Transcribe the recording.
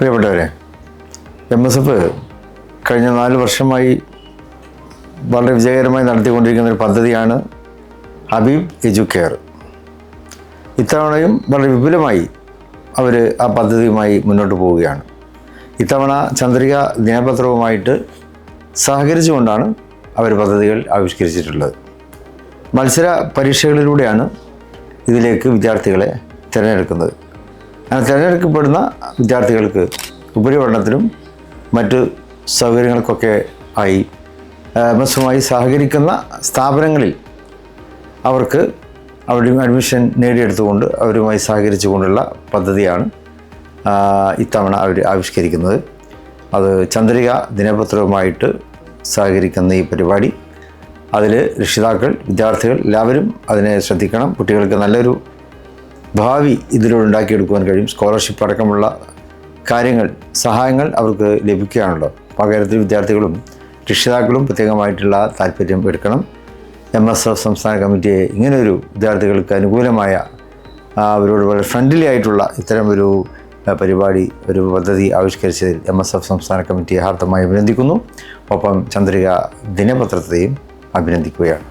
പ്രിയപ്പെട്ടവരെ, MSF കഴിഞ്ഞ 4 വർഷമായി വളരെ വിജയകരമായി നടത്തിക്കൊണ്ടിരിക്കുന്ന ഒരു പദ്ധതിയാണ് ഹബീബ് എഡ്യൂക്കെയർ. ഇത്തവണയും വളരെ വിപുലമായി അവർ ആ പദ്ധതിയുമായി മുന്നോട്ട് പോവുകയാണ്. ഇത്തവണ ചന്ദ്രിക ദിനപത്രവുമായിട്ട് സഹകരിച്ചുകൊണ്ടാണ് അവർ പദ്ധതികൾ ആവിഷ്കരിച്ചിട്ടുള്ളത്. മത്സര പരീക്ഷകളിലൂടെയാണ് ഇതിലേക്ക് വിദ്യാർത്ഥികളെ തിരഞ്ഞെടുക്കുന്നത്. അങ്ങനെ തിരഞ്ഞെടുക്കപ്പെടുന്ന വിദ്യാർത്ഥികൾക്ക് ഉപരിപഠനത്തിനും മറ്റ് സൗകര്യങ്ങൾക്കൊക്കെ ആയി MSFുമായി സഹകരിക്കുന്ന സ്ഥാപനങ്ങളിൽ അവർക്ക് അവിടെ അഡ്മിഷൻ നേടിയെടുത്തുകൊണ്ട് അവരുമായി സഹകരിച്ചുകൊണ്ടുള്ള പദ്ധതിയാണ് ഇത്തവണ അവർ ആവിഷ്കരിക്കുന്നത്. അത് ചന്ദ്രിക ദിനപത്രവുമായിട്ട് സഹകരിക്കുന്ന ഈ പരിപാടി, അതിൽ രക്ഷിതാക്കൾ, വിദ്യാർത്ഥികൾ എല്ലാവരും അതിനെ ശ്രദ്ധിക്കണം. കുട്ടികൾക്ക് നല്ലൊരു ഭാവി ഇതിലൂടെ ഉണ്ടാക്കിയെടുക്കുവാൻ കഴിയും. സ്കോളർഷിപ്പ് അടക്കമുള്ള കാര്യങ്ങൾ, സഹായങ്ങൾ അവർക്ക് ലഭിക്കുകയാണല്ലോ. അപ്പോൾ അക്കാര്യത്തിൽ വിദ്യാർത്ഥികളും രക്ഷിതാക്കളും പ്രത്യേകമായിട്ടുള്ള താല്പര്യം എടുക്കണം. MSF സംസ്ഥാന കമ്മിറ്റിയെ ഇങ്ങനെയൊരു വിദ്യാർത്ഥികൾക്ക് അനുകൂലമായ അവരോട് വളരെ ഫ്രണ്ട്ലി ആയിട്ടുള്ള ഇത്തരം ഒരു പരിപാടി, ഒരു പദ്ധതി ആവിഷ്കരിച്ചതിൽ MSF സംസ്ഥാന കമ്മിറ്റിയെ ഹാർദമായി അഭിനന്ദിക്കുന്നു. ഒപ്പം ചന്ദ്രിക ദിനപത്രത്തെയും അഭിനന്ദിക്കുകയാണ്.